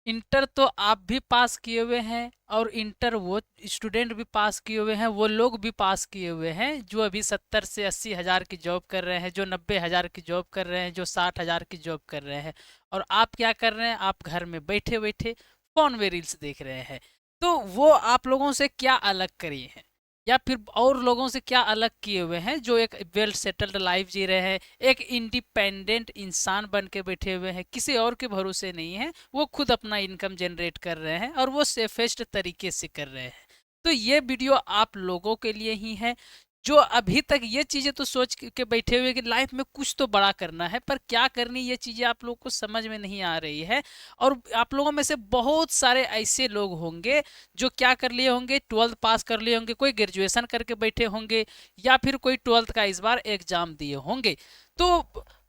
Inter तो आप भी पास किए हुए हैं, और इंटर वो स्टूडेंट भी पास किए हुए हैं, वो लोग भी पास किए हुए हैं जो अभी 70 से 80 हज़ार की जॉब कर रहे हैं, जो 90 हज़ार की जॉब कर रहे हैं, जो 60 हज़ार की जॉब कर रहे हैं। और आप क्या कर रहे हैं? आप घर में बैठे बैठे फोन में रील्स देख रहे हैं। तो वो आप लोगों से क्या अलग करिए हैं, या फिर और लोगों से क्या अलग किए हुए हैं जो एक वेल सेटल्ड लाइफ जी रहे हैं, एक इंडिपेंडेंट इंसान बन के बैठे हुए हैं, किसी और के भरोसे नहीं है, वो खुद अपना इनकम जनरेट कर रहे हैं और वो सेफेस्ट तरीके से कर रहे हैं। तो ये वीडियो आप लोगों के लिए ही है जो अभी तक ये चीजें तो सोच के बैठे हुए कि लाइफ में कुछ तो बड़ा करना है, पर क्या करनी ये चीजें आप लोगों को समझ में नहीं आ रही है। और आप लोगों में से बहुत सारे ऐसे लोग होंगे जो क्या कर लिए होंगे, 12th पास कर लिए होंगे, कोई ग्रेजुएशन करके बैठे होंगे, या फिर कोई 12th का इस बार एग्जाम दिए होंगे। तो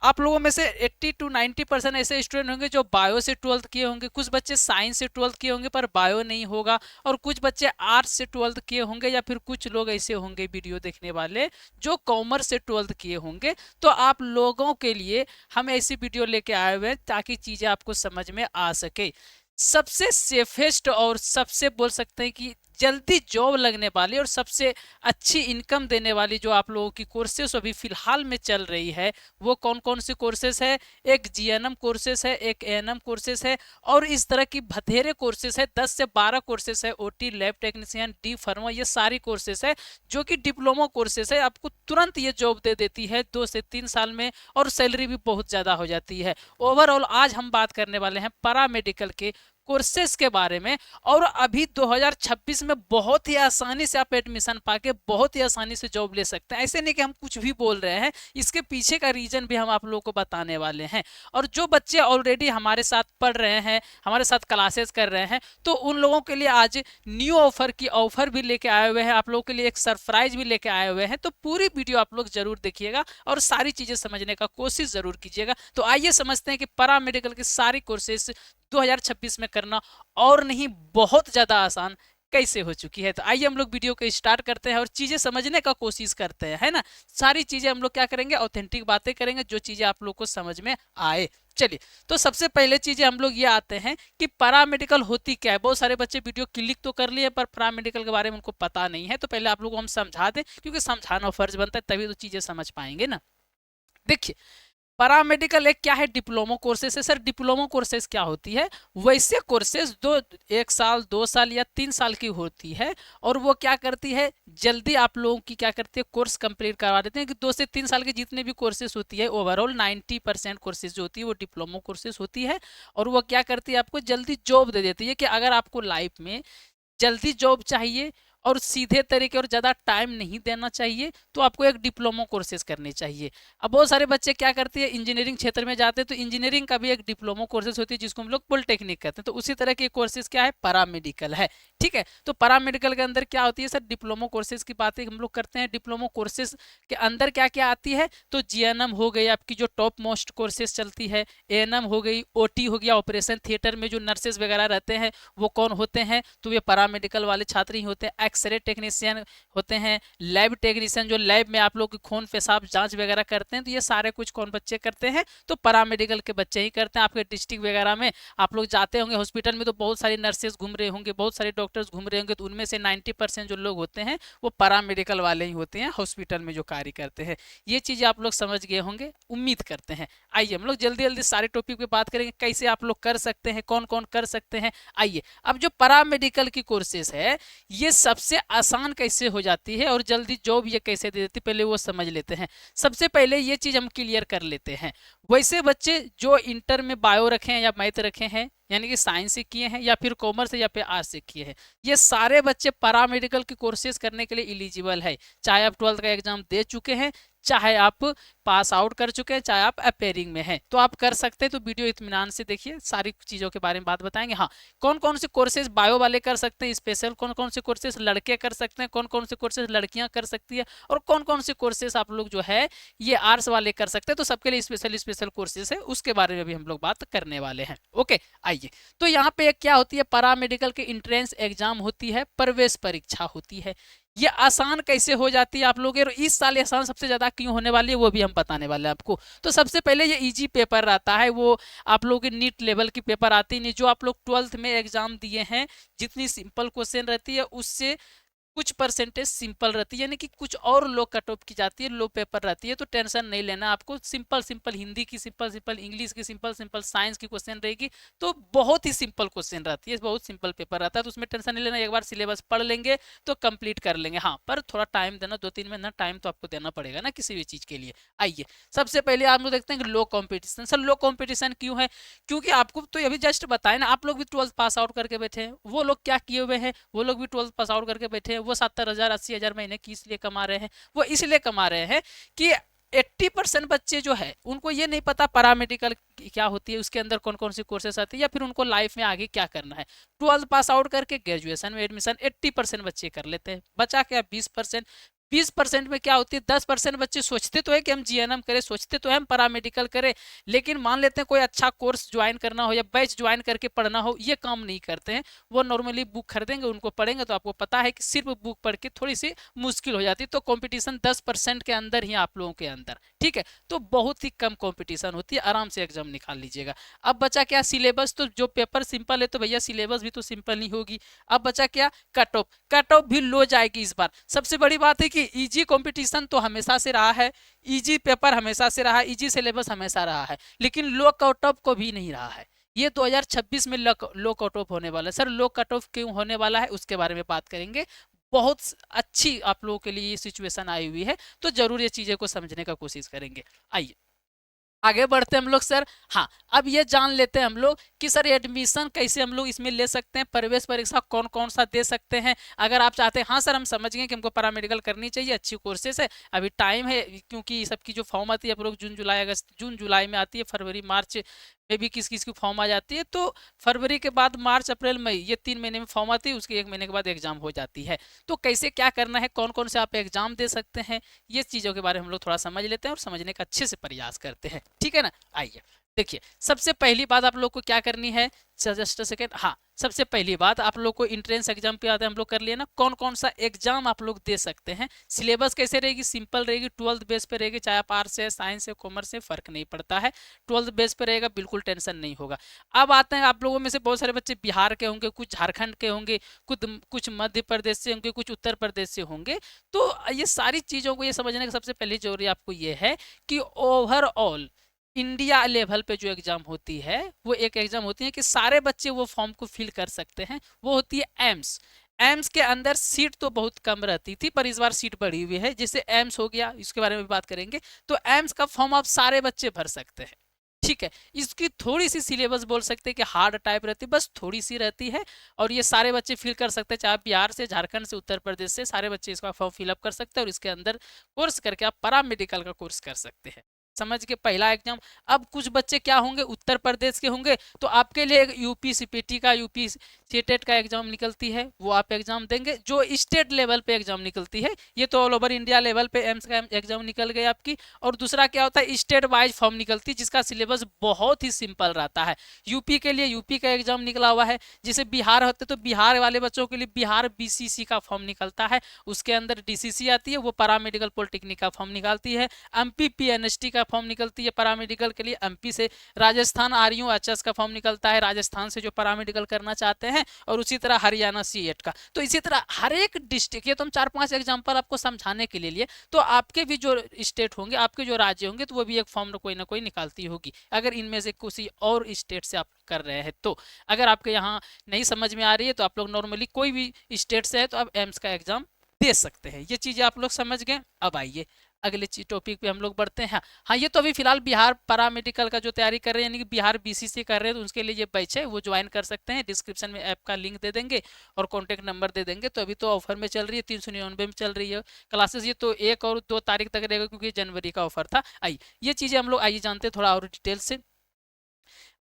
आप लोगों में से 80 to 90% ऐसे स्टूडेंट होंगे जो बायो से 12th किए होंगे, कुछ बच्चे साइंस से 12th किए होंगे पर बायो नहीं होगा, और कुछ बच्चे आर्ट्स से 12th किए होंगे, या फिर कुछ लोग ऐसे होंगे वीडियो देखने वाले जो कॉमर्स से 12th किए होंगे। तो आप लोगों के लिए हम ऐसी वीडियो लेके आए हुए हैं ताकि चीजें आपको समझ में आ सके। सबसे सेफेस्ट और सबसे बोल सकते हैं कि जल्दी जॉब लगने वाली और सबसे अच्छी इनकम देने वाली जो आप लोगों की कोर्सेस अभी फिलहाल में चल रही है, वो कौन कौन सी कोर्सेस है? एक जीएनएम कोर्सेस है, एक एएनएम कोर्सेस है, और इस तरह की बथेरे कोर्सेस है, 10 से 12 कोर्सेस है, OT, lab technician, D pharma, ये सारी कोर्सेस है जो कि डिप्लोमा कोर्सेस है। आपको तुरंत ये जॉब दे देती है 2 से 3 साल में, और सैलरी भी बहुत ज्यादा हो जाती है। ओवरऑल आज हम बात करने वाले हैं पैरामेडिकल के कोर्सेस के बारे में। और अभी 2026 में बहुत ही आसानी से आप एडमिशन पाके बहुत ही आसानी से जॉब ले सकते हैं। ऐसे नहीं कि हम कुछ भी बोल रहे हैं, इसके पीछे का रीजन भी हम आप लोगों को बताने वाले हैं। और जो बच्चे ऑलरेडी हमारे साथ पढ़ रहे हैं, हमारे साथ क्लासेस कर रहे हैं, तो उन लोगों के लिए आज न्यू ऑफर की ऑफर भी लेके आए हुए हैं, आप लोगों के लिए एक सरप्राइज भी लेके आए हुए हैं। तो पूरी वीडियो आप लोग जरूर देखिएगा और सारी चीजें समझने का कोशिश जरूर कीजिएगा। तो आइए समझते हैं कि पैरा मेडिकल की सारी कोर्सेज 2026 में करना और नहीं बहुत ज्यादा आसान कैसे हो चुकी है। तो आइए हम लोग वीडियो को स्टार्ट करते हैं और चीजें समझने का कोशिश करते हैं, है ना। सारी चीजें हम लोग क्या करेंगे, ऑथेंटिक बातें करेंगे जो चीजें आप लोग को समझ में आए। चलिए, तो सबसे पहले चीजें हम लोग ये आते हैं कि पैरामेडिकल होती क्या है। बहुत सारे बच्चे वीडियो क्लिक तो कर लिए पर पैरामेडिकल के बारे में उनको पता नहीं है, तो पहले आप लोग को हम समझा दें, क्योंकि समझाना फर्ज बनता है, तभी तो चीजें समझ पाएंगे ना। देखिए, पैरामेडिकल एक क्या है, डिप्लोमा कोर्सेस है। सर डिप्लोमा कोर्सेस क्या होती है? वैसे कोर्सेस दो, 1 साल 2 साल या 3 साल की होती है, और वो क्या करती है, जल्दी आप लोगों की क्या करती है, कोर्स कंप्लीट करवा देते हैं। कि 2 से 3 साल की जितने भी कोर्सेस होती है, ओवरऑल 90% कोर्सेज जो होती है वो डिप्लोमा कोर्सेस होती है। और वो क्या करती है, आपको जल्दी जॉब दे देती है। कि अगर आपको लाइफ में जल्दी जॉब चाहिए और सीधे तरीके और ज़्यादा टाइम नहीं देना चाहिए, तो आपको एक डिप्लोमा कोर्सेज करनी चाहिए। अब बहुत सारे बच्चे क्या करते हैं, इंजीनियरिंग क्षेत्र में जाते हैं, तो इंजीनियरिंग का भी एक डिप्लोमा कोर्सेज होती है जिसको हम लोग पॉलिटेक्निक कहते हैं। तो उसी तरह के कोर्सेज क्या है, पैरामेडिकल है। ठीक है, तो पैरामेडिकल के अंदर क्या होती है सर, डिप्लोमा कोर्सेज की बातें हम लोग करते हैं। डिप्लोमा कोर्सेज के अंदर क्या क्या आती है, तो जीएनएम हो गई आपकी जो टॉप मोस्ट कोर्सेज चलती है, एएनएम हो गई, ओटी हो गया, ऑपरेशन थिएटर में जो नर्सेज वगैरह रहते हैं वो कौन होते हैं, तो ये पैरामेडिकल वाले छात्र ही होते हैं। एक्सरे टेक्नीशियन होते हैं, लैब टेक्नीशियन जो लैब में आप लोग खून पेशाब जांच वगैरह करते हैं, तो ये सारे कुछ कौन बच्चे करते हैं, तो पैरामेडिकल के बच्चे ही करते हैं। आपके डिस्ट्रिक्ट वगैरह में आप लोग जाते होंगे हॉस्पिटल में, तो बहुत सारी नर्सेज घूम रहे होंगे, बहुत सारे डॉक्टर्स घूम रहे होंगे, तो उनमें से 90% जो लोग होते हैं वो पैरामेडिकल वाले ही होते हैं, हॉस्पिटल में जो कार्य करते हैं। ये चीज़ें आप लोग समझ गए होंगे, उम्मीद करते हैं। आइए हम लोग जल्दी जल्दी सारे टॉपिक पे बात करेंगे, कैसे आप लोग कर सकते हैं, कौन कौन कर सकते हैं। आइए, अब जो पैरामेडिकल की कोर्सेस है ये सबसे आसान कैसे हो जाती है और जल्दी जॉब ये कैसे दे देती है, पहले वो समझ लेते हैं। सबसे पहले ये चीज हम क्लियर कर लेते हैं। वैसे बच्चे जो इंटर में बायो रखे हैं या मैथ रखे हैं, यानी कि साइंस से किए हैं, या फिर कॉमर्स या फिर आर्ट्स से किए हैं, ये सारे बच्चे पैरामेडिकल की कोर्सेज करने के लिए इलिजिबल है। चाहे आप 12th का एग्जाम दे चुके हैं, चाहे आप पास आउट कर चुके हैं, चाहे आप अपेयरिंग में हैं, तो आप कर सकते हैं। तो वीडियो इत्मीनान से देखिए, सारी चीज़ों के बारे में बात बताएंगे। हाँ, कौन कौन से कोर्सेज बायो वाले कर सकते हैं स्पेशल, कौन कौन से कोर्सेज लड़के कर सकते हैं, कौन कौन से कोर्सेज लड़कियां कर सकती है, और कौन कौन से कोर्सेज आप लोग जो है ये आर्ट्स वाले कर सकते हैं। तो सबके लिए स्पेशल स्पेशल कोर्सेज है, उसके बारे में भी हम लोग बात करने वाले हैं। ओके, आइए। तो यहाँ पे क्या होती है, पैरामेडिकल के इंट्रेंस एग्जाम होती है, प्रवेश परीक्षा होती है। ये आसान कैसे हो जाती है आप लोग, और इस साल ये आसान सबसे ज्यादा क्यों होने वाली है वो भी हम बताने वाले हैं आपको। तो सबसे पहले ये इजी पेपर रहता है, वो आप लोग की नीट लेवल की पेपर आती नहीं, जो आप लोग 12th में एग्जाम दिए हैं, जितनी सिंपल क्वेश्चन रहती है उससे कुछ परसेंटेज सिंपल रहती है, यानी कि कुछ और लो कट ऑफ की जाती है, लो पेपर रहती है। तो टेंशन नहीं लेना आपको, सिंपल सिंपल हिंदी की सिंपल सिंपल, इंग्लिश की सिंपल सिंपल, साइंस की क्वेश्चन रहेगी, तो बहुत ही सिंपल क्वेश्चन रहती है, बहुत सिंपल पेपर रहता है, तो उसमें टेंशन नहीं लेना, एक बार सिलेबस पढ़ लेंगे तो कंप्लीट कर लेंगे। हाँ, पर थोड़ा टाइम देना, 2-3 महीना टाइम तो आपको देना पड़ेगा ना किसी भी चीज के लिए। आइए सबसे पहले आप लोग देखते हैं कि लो कंपटीशन। सर लो कंपटीशन क्यों है? क्योंकि आपको तो अभी जस्ट बताया ना, आप लोग भी 12th पास आउट करके बैठे हैं, वो लोग क्या किए हुए हैं, वो लोग भी 12th पास आउट करके बैठे हैं, वो 70,000 80,000 महीने की इसलिए कमा रहे हैं, वो इसलिए कमा रहे हैं कि 80% बच्चे जो है उनको ये नहीं पता पैरामेडिकल क्या होती है, उसके अंदर कौन कौन सी कोर्सेस आती है, या फिर उनको लाइफ में आगे क्या करना है। 12th पास आउट करके ग्रेजुएशन में एडमिशन 80% बच्चे कर लेते हैं, बचा क्या 20%। 20% में क्या होती है, 10% बच्चे सोचते तो है कि हम जीएनएम करें, सोचते तो है हम पैरामेडिकल करें, लेकिन मान लेते हैं कोई अच्छा कोर्स ज्वाइन करना हो या बैच ज्वाइन करके पढ़ना हो, ये काम नहीं करते हैं। वो नॉर्मली बुक खरीदेंगे, उनको पढ़ेंगे, तो आपको पता है कि सिर्फ बुक पढ़ के थोड़ी सी मुश्किल हो जाती है। तो कंपटीशन 10% के अंदर ही आप लोगों के अंदर, ठीक है, तो बहुत ही कम कंपटीशन होती है, आराम से एग्जाम निकाल लीजिएगा। अब बचा क्या, सिलेबस। तो जो पेपर सिंपल है तो भैया सिलेबस भी तो सिंपल ही होगी। अब बचा क्या, कट ऑफ। कट ऑफ भी लो जाएगी इस बार। सबसे बड़ी बात है कि इजी कंपटीशन तो हमेशा से रहा है, इजी पेपर हमेशा से रहा है, इजी सिलेबस हमेशा रहा है, लेकिन लो कट ऑफ को भी नहीं रहा है। ये 2026 में लो कट ऑफ होने वाला है। सर लो कट ऑफ क्यों होने वाला है उसके बारे में बात करेंगे। बहुत अच्छी आप लोगों के लिए ये सिचुएशन आई हुई है, तो जरूर ये चीजें को समझने का कोशिश करेंगे। आइए आगे बढ़ते हैं हम लोग सर। हाँ, अब ये जान लेते हैं हम लोग कि सर एडमिशन कैसे हम लोग इसमें ले सकते हैं, प्रवेश परीक्षा कौन कौन सा दे सकते हैं। अगर आप चाहते हैं, हाँ सर हम समझ गए कि हमको पैरामेडिकल करनी चाहिए, अच्छी कोर्सेस है, अभी टाइम है, क्योंकि सबकी जो फॉर्म आती है आप लोग जून जुलाई अगस्त, जून जुलाई में आती है, फरवरी मार्च में भी किस किस की फॉर्म आ जाती है, तो फरवरी के बाद मार्च अप्रैल मई ये 3 महीने में फॉर्म आती है, उसके 1 महीने के बाद एग्जाम हो जाती है। तो कैसे क्या करना है, कौन कौन से आप एग्जाम दे सकते हैं, ये चीज़ों के बारे में हम लोग थोड़ा समझ लेते हैं और समझने का अच्छे से प्रयास करते हैं, ठीक है ना। आइए देखिए, सबसे पहली बात आप लोग को क्या करनी है, जस्ट सेकेंड। हाँ, सबसे पहली बात आप लोग को इंट्रेंस एग्जाम पे आते हैं, हम लोग कर लिए ना, कौन कौन सा एग्जाम आप लोग दे सकते हैं। सिलेबस कैसे रहेगी, सिंपल रहेगी, 12th बेस पे रहेगी, चाहे आप आर्ट्स से साइंस से कॉमर्स से फर्क नहीं पड़ता है, 12th बेस पे रहेगा, बिल्कुल टेंशन नहीं होगा। अब आते हैं, आप लोगों में से बहुत सारे बच्चे बिहार के होंगे, कुछ झारखंड के होंगे, कुछ मध्य प्रदेश से होंगे, कुछ उत्तर प्रदेश से होंगे। तो ये सारी चीज़ों को ये समझने का सबसे पहले जरूरी आपको ये है कि ओवरऑल इंडिया लेवल पे जो एग्जाम होती है, वो एक एग्जाम होती है कि सारे बच्चे वो फॉर्म को फिल कर सकते हैं, वो होती है एम्स। एम्स के अंदर सीट तो बहुत कम रहती थी, पर इस बार सीट बढ़ी हुई है, जैसे एम्स हो गया, इसके बारे में भी बात करेंगे। तो एम्स का फॉर्म आप सारे बच्चे भर सकते हैं, ठीक है। इसकी थोड़ी सी सिलेबस बोल सकते हैं कि हार्ड टाइप रहती है, बस थोड़ी सी रहती है, और ये सारे बच्चे फिल कर सकते हैं, चाहे बिहार से, झारखंड से, उत्तर प्रदेश से, सारे बच्चे इसका फॉर्म फिलअप कर सकते हैं, और इसके अंदर कोर्स करके आप पैरामेडिकल का कोर्स कर सकते हैं। समझ के पहला एग्जाम। अब कुछ बच्चे क्या होंगे, उत्तर प्रदेश के होंगे, तो आपके लिए यूपी सीपीटी का, यूपी सीटेट का एग्जाम निकलती है, वो आप एग्जाम देंगे। जो स्टेट लेवल पे एग्जाम निकलती है, ये तो ऑल ओवर इंडिया लेवल पे एम्स का एग्जाम निकल गई आपकी। और दूसरा क्या होता है, स्टेट वाइज फॉर्म निकलती है, जिसका सिलेबस बहुत ही सिंपल रहता है। यूपी के लिए यूपी का एग्जाम निकला हुआ है, जैसे बिहार होते तो बिहार वाले बच्चों के लिए बिहार बीसीसी का फॉर्म निकलता है, उसके अंदर डीसीसी आती है, वो पैरामेडिकल पॉलिटेक्निक का फॉर्म निकालती है। एमपी पीएनएसटी का फॉर्म निकलती है पैरामेडिकल के लिए, एमपी से। राजस्थान आरयू एचएस का फॉर्म निकलता है राजस्थान से, जो पैरामेडिकल करना चाहते हैं। और उसी तरह हरियाणा सीएट का। तो इसी तरह हर एक डिस्ट्रिक्ट, ये तो हम 4-5 एग्जाम्पल आपको समझाने के लिए, तो आपके भी जो स्टेट होंगे, आपके जो राज्य होंगे, तो वो भी एक फॉर्म कोई ना कोई निकालती होगी, अगर इनमें से किसी और स्टेट से आप कर रहे हैं तो। अगर आपके यहाँ नहीं समझ में आ रही है तो आप लोग नॉर्मली कोई भी स्टेट से है तो आप एम्स का एग्जाम दे सकते हैं। ये चीजें आप लोग समझ गए। अब आइए अगले टॉपिक पे हम लोग बढ़ते हैं। हाँ, ये तो अभी फिलहाल बिहार पैरामेडिकल का जो तैयारी कर रहे हैं, यानी कि बिहार बीसीसी कर रहे हैं, तो उसके लिए ये बैच है, वो ज्वाइन कर सकते हैं। डिस्क्रिप्शन में ऐप का लिंक दे देंगे और कॉन्टैक्ट नंबर दे देंगे। तो अभी तो ऑफर में चल रही है, 399 में चल रही है क्लासेस। ये तो 1 और 2 तारीख तक रहेगा, क्योंकि जनवरी का ऑफर था। आइए ये चीज़ें हम लोग आइए जानते हैं थोड़ा और डिटेल से।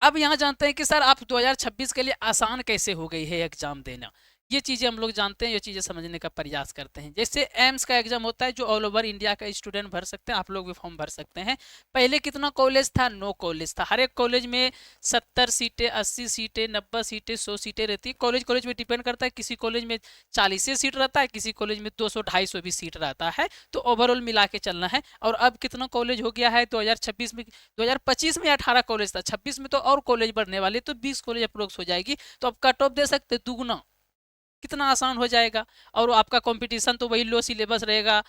अब यहाँ जानते हैं कि सर आप 2026 के लिए आसान कैसे हो गई है एग्जाम देना। ये चीज़ें हम लोग जानते हैं, ये चीज़ें समझने का प्रयास करते हैं। जैसे एम्स का एग्जाम होता है जो ऑल ओवर इंडिया का स्टूडेंट भर सकते हैं, आप लोग भी फॉर्म भर सकते हैं। पहले कितना कॉलेज था? 9 कॉलेज था। हर एक कॉलेज में 70 सीटें, 80 सीटें, 90 सीटें, 100 सीटें रहती है। कॉलेज कॉलेज में डिपेंड करता है, किसी कॉलेज में 40 सीट रहता है, किसी कॉलेज में 200-250 भी सीट रहता है। तो ओवरऑल मिला के चलना है। और अब कितना कॉलेज हो गया है 2026 में? 2025 में 18 कॉलेज था, 26 में तो और कॉलेज बढ़ने वाले, तो 20 कॉलेज अप्रोक्स हो जाएगी। तो अब कट ऑफ दे सकते दुगना, कितना आसान हो जाएगा। और आपका कंपटीशन तो वही लो सिलेबस रहेगा,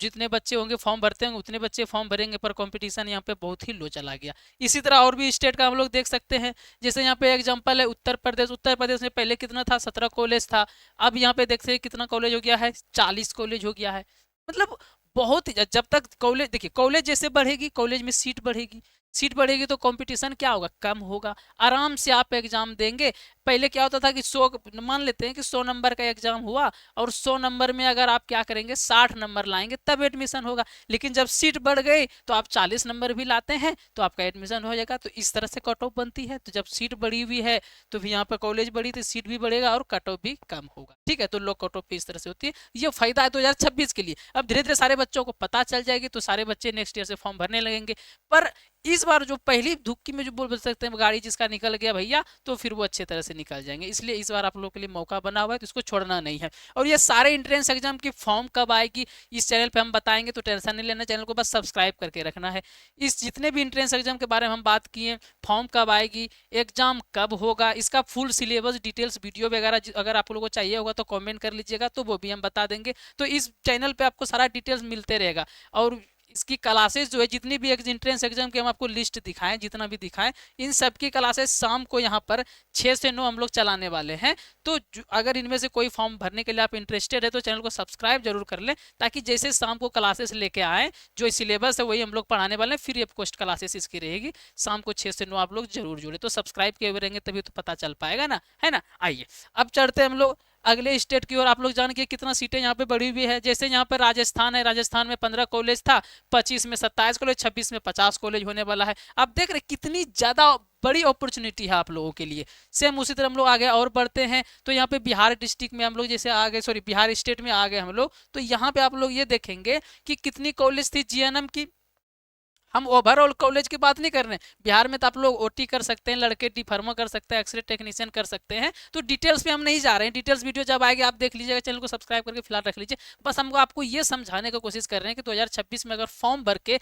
जितने बच्चे होंगे फॉर्म भरते होंगे उतने बच्चे फॉर्म भरेंगे, पर कंपटीशन यहाँ पे बहुत ही लो चला गया। इसी तरह और भी स्टेट का हम लोग देख सकते हैं। जैसे यहाँ पे एग्जांपल है उत्तर प्रदेश। उत्तर प्रदेश में पहले कितना था? 17 कॉलेज था। अब यहाँ पे देखते हैं कितना कॉलेज हो गया है? 40 कॉलेज हो गया है। मतलब बहुत ही, जब तक कॉलेज, देखिए कॉलेज जैसे बढ़ेगी, कॉलेज में सीट बढ़ेगी, सीट बढ़ेगी तो कंपटीशन क्या होगा? कम होगा। आराम से आप एग्जाम देंगे। पहले क्या होता था कि 100, मान लेते हैं कि 100 नंबर का एग्जाम हुआ, और 100 नंबर में अगर आप क्या करेंगे 60 नंबर लाएंगे तब एडमिशन होगा। लेकिन जब सीट बढ़ गई तो आप 40 नंबर भी लाते हैं तो आपका एडमिशन हो जाएगा। तो इस तरह से कट ऑफ बनती है। तो जब सीट बढ़ी हुई है तो फिर यहाँ पर कॉलेज बढ़ी तो सीट भी बढ़ेगा और कट ऑफ भी कम होगा। ठीक है, तो लो कट ऑफ इस तरह से होती है। ये फायदा है 2026 के लिए। अब धीरे धीरे सारे बच्चों को पता चल जाएगी तो सारे बच्चे नेक्स्ट ईयर से फॉर्म भरने लगेंगे। पर इस बार जो पहली धुक्की में जो बोल सकते हैं गाड़ी जिसका निकल गया भैया, तो फिर वो अच्छे तरह से निकल जाएंगे। इसलिए इस बार आप लोगों के लिए मौका बना हुआ है, तो इसको छोड़ना नहीं है। और ये सारे एंट्रेंस एग्जाम की फॉर्म कब आएगी इस चैनल पे हम बताएंगे, तो टेंशन नहीं लेना, चैनल को बस सब्सक्राइब करके रखना है। इस जितने भी एंट्रेंस एग्जाम के बारे में हम बात किए, फॉर्म कब आएगी, एग्जाम कब होगा, इसका फुल सिलेबस डिटेल्स वीडियो वगैरह अगर आप लोगों को चाहिए होगा तो कॉमेंट कर लीजिएगा, तो वो भी हम बता देंगे। तो इस चैनल पर आपको सारा डिटेल्स मिलते रहेगा। और इसकी क्लासेस जो है, जितनी भी एंट्रेंस एग्जाम की हम आपको लिस्ट दिखाएं, जितना भी दिखाएं, इन सब की क्लासेस शाम को यहाँ पर 6 से 9 हम लोग चलाने वाले हैं। तो अगर इनमें से कोई फॉर्म भरने के लिए आप इंटरेस्टेड है तो चैनल को सब्सक्राइब जरूर कर लें, ताकि जैसे शाम को क्लासेस लेके आए, जो सिलेबस है वही हम लोग पढ़ाने वाले हैं। फ्री ऑफ कॉस्ट क्लासेस इसकी रहेगी, शाम को 6 से 9 आप लोग जरूर जुड़े। तो सब्सक्राइब किए हुए रहेंगे तभी तो पता चल पाएगा ना, है ना। आइए अब चढ़ते हैं हम लोग अगले स्टेट की ओर। आप लोग जान के कितना सीटें यहाँ पे बढ़ी हुई है। जैसे यहाँ पर राजस्थान है, राजस्थान में 15 कॉलेज था, 25 में 27 कॉलेज, 26 में 50 कॉलेज होने वाला है। आप देख रहे कितनी ज्यादा बड़ी अपॉर्चुनिटी है आप लोगों के लिए। सेम उसी तरह हम लोग आगे और बढ़ते हैं। तो यहाँ पे बिहार डिस्ट्रिक्ट में हम लोग जैसे आ गए, सॉरी बिहार स्टेट में आ गए हम लोग। तो यहाँ पे आप लोग ये देखेंगे कि कितनी कॉलेज थी जीएनएम की। हम ओवरऑल कॉलेज की बात नहीं कर रहे हैं। बिहार में तो आप लोग ओटी कर सकते हैं, लड़के डिफार्मा कर सकते हैं, एक्सरे टेक्नीशियन कर सकते हैं। तो डिटेल्स में हम नहीं जा रहे हैं, डिटेल्स वीडियो जब आएगी आप देख लीजिएगा। चैनल को सब्सक्राइब करके फिलहाल रख लीजिए। बस हमको आपको ये समझाने की कोशिश कर रहे हैं कि 2026 में अगर फॉर्म भर के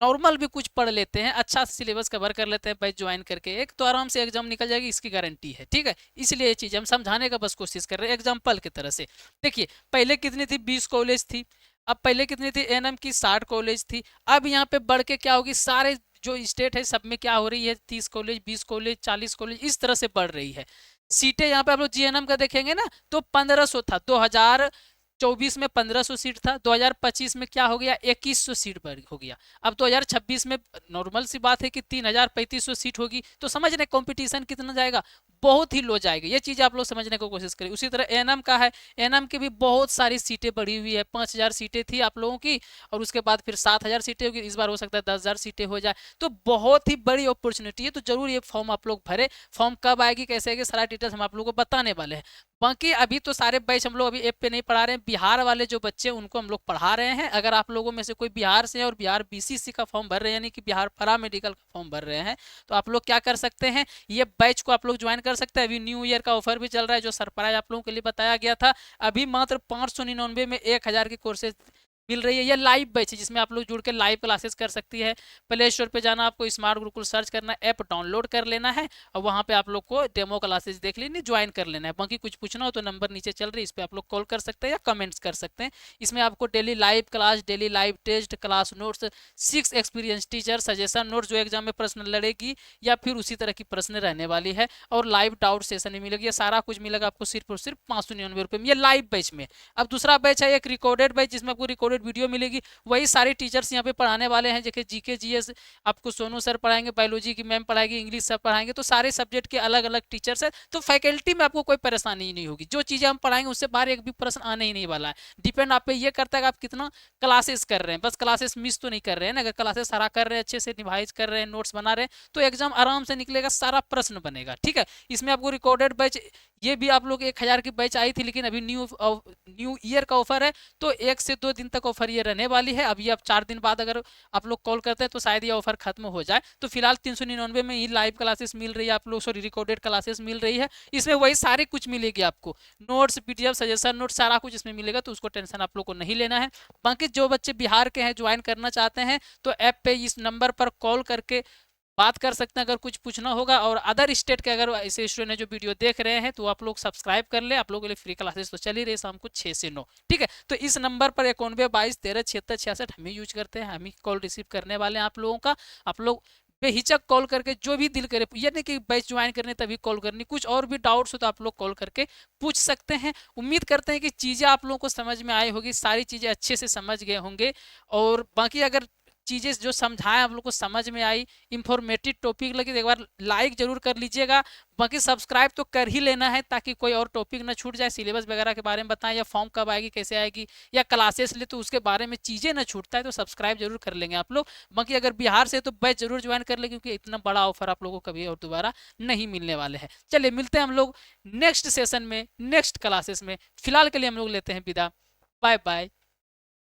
नॉर्मल भी कुछ पढ़ लेते हैं, अच्छा सिलेबस कवर कर लेते हैं बैच ज्वाइन करके एक, तो आराम से एग्जाम निकल जाएगी, इसकी गारंटी है। ठीक है, इसलिए ये चीज़ हम समझाने का बस कोशिश कर रहे हैं एग्जाम्पल की तरह से। देखिए पहले कितनी थी? 20 कॉलेज थी। अब पहले कितनी थी? एनएम की 60 कॉलेज थी। अब यहाँ पे बढ़ के क्या होगी, सारे जो स्टेट है सब में क्या हो रही है, 30 कॉलेज, 20 कॉलेज, 40 कॉलेज, इस तरह से बढ़ रही है। सीटें यहाँ पे आप लोग जीएनएम का देखेंगे ना, तो 1500 था। 2024 में 1500 सीट था। 2025 में क्या हो गया? 2100 सीट बढ़ हो गया। अब 2026 में नॉर्मल सी बात है कि 3000-3500 सीट होगी। तो समझ रहे कंपटीशन कितना जाएगा? बहुत ही लो जाएगा। ये चीज आप लोग समझने की कोशिश करें। उसी तरह एनएम का है, एनएम की भी बहुत सारी सीटें बढ़ी हुई है। 5000 सीटें थी आप लोगों की, और उसके बाद फिर 7000 सीटें होगी। इस बार हो सकता है 10000 सीटें हो जाए। तो बहुत ही बड़ी अपॉर्चुनिटी है। तो जरूर ये फॉर्म आप लोग भरे। फॉर्म कब आएगी, कैसे आएगी, सारा डिटेल्स हम आप लोगों को बताने वाले हैं। बाकी अभी तो सारे बैच हम लोग अभी ऐप पे नहीं पढ़ा रहे हैं। बिहार वाले जो बच्चे उनको हम लोग पढ़ा रहे हैं। अगर आप लोगों में से कोई बिहार से है और बिहार बीसीसी का फॉर्म भर रहे हैं, यानी कि बिहार पैरा मेडिकल का फॉर्म भर रहे हैं, तो आप लोग क्या कर सकते हैं, ये बैच को आप लोग ज्वाइन कर सकते हैं। अभी न्यू ईयर का ऑफर भी चल रहा है, जो सरप्राइज आप लोगों के लिए बताया गया था। अभी मात्र 599 में 1000 की कोर्सेज मिल रही है। ये लाइव बैच है जिसमें आप लोग जुड़ के लाइव क्लासेस कर सकती है। प्ले स्टोर पे जाना, आपको स्मार्ट गुरुकुल सर्च करना, ऐप डाउनलोड कर लेना है, और वहाँ पे आप लोग को डेमो क्लासेस देख लेनी, ज्वाइन कर लेना है। बाकी कुछ पूछना हो तो नंबर नीचे चल रही है, इस पर आप लोग कॉल कर सकते हैं या कमेंट्स कर सकते हैं। इसमें आपको daily live class, daily live test, class notes, 6 experience teacher, suggestion note जो एग्जाम में प्रश्न लड़ेगी या फिर उसी तरह की प्रश्न रहने वाली है, और लाइव डाउट सेशन भी मिलेगी। ये सारा कुछ मिलेगा आपको सिर्फ और सिर्फ 599 रुपये में, ये लाइव बैच में। अब दूसरा बैच है एक रिकॉर्डेड बैच, जिसमें आपको रिकॉर्डेड रिकॉर्डेड वीडियो मिलेगी, वही सारे टीचर्स यहाँ पे पढ़ाने वाले हैं। जैसे जीके जीएस आपको सोनू सर पढ़ाएंगे, बायोलॉजी की मैम पढ़ाएगी, इंग्लिश सर पढ़ाएंगे, तो सारे सब्जेक्ट के अलग अलग टीचर्स है, तो फैकल्टी में आपको कोई परेशानी नहीं होगी। जो चीज़ें हम पढ़ाएंगे उससे बाहर एक भी प्रश्न आने ही नहीं वाला है। डिपेंड आप पे ये करता है कि आप कितना क्लासेस कर रहे हैं, बस क्लासेस मिस तो नहीं कर रहे हैं ना। अगर क्लासेस सारा कर रहे हैं, अच्छे से रिवाइज कर रहे हैं, नोट्स बना रहे हैं, तो एग्जाम आराम से निकलेगा, सारा प्रश्न बनेगा। ठीक है, इसमें आपको रिकॉर्डेड बैच, ये भी आप लोग 1000 की बैच आई थी, लेकिन अभी न्यू ईयर का ऑफर है, तो 1 से 2 दिन तक ऑफर ये रहने वाली है। अभी अब 4 दिन बाद अगर आप लोग कॉल करते हैं तो शायद ये ऑफर खत्म हो जाए। तो फिलहाल 399 में ही लाइव क्लासेस मिल रही है आप लोग, सॉरी रिकॉर्डेड क्लासेस मिल रही है। इसमें वही सारी कुछ मिलेगी आपको, नोट्स, पीडीएफ, सजेशन नोट, सारा कुछ इसमें मिलेगा, तो उसको टेंशन आप लोग को नहीं लेना है। बाकी जो बच्चे बिहार के हैं, ज्वाइन करना चाहते हैं, तो ऐप पे इस नंबर पर कॉल करके बात कर सकते हैं अगर कुछ पूछना होगा। और अदर स्टेट के अगर ऐसे स्टूडेंट हैं जो वीडियो देख रहे हैं, तो आप लोग सब्सक्राइब कर ले, आप लोगों के लिए फ्री क्लासेस तो चल ही रही शाम को 6 से 9। ठीक है, तो इस नंबर पर 91 22 13 76 66 हम ही यूज करते हैं, हम ही कॉल रिसीव करने वाले हैं आप लोगों का। आप लोग बेहिचक कॉल करके जो भी दिल करे, ये नहीं कि बैच ज्वाइन करने तभी कॉल करनी, कुछ और भी डाउट्स हो तो आप लोग कॉल करके पूछ सकते हैं। उम्मीद करते हैं कि चीज़ें आप लोगों को समझ में आई होगी, सारी चीज़ें अच्छे से समझ गए होंगे। और बाकी अगर चीज़ें जो समझाएं आप लोग को समझ में आई, इंफॉर्मेटिव टॉपिक लगे, तो एक बार लाइक जरूर कर लीजिएगा। बाकी सब्सक्राइब तो कर ही लेना है, ताकि कोई और टॉपिक ना छूट जाए। सिलेबस वगैरह के बारे में बताएं, या फॉर्म कब आएगी, कैसे आएगी, या क्लासेस ले तो उसके बारे में चीज़ें ना छूटता है, तो सब्सक्राइब जरूर कर लेंगे आप लोग। बाकी अगर बिहार से तो बैच जरूर ज्वाइन कर ले, क्योंकि इतना बड़ा ऑफर आप लोगों को कभी और दोबारा नहीं मिलने वाले हैं। चलिए मिलते हैं हम लोग नेक्स्ट सेशन में, नेक्स्ट क्लासेस में। फिलहाल के लिए हम लोग लेते हैं विदा, बाय बाय।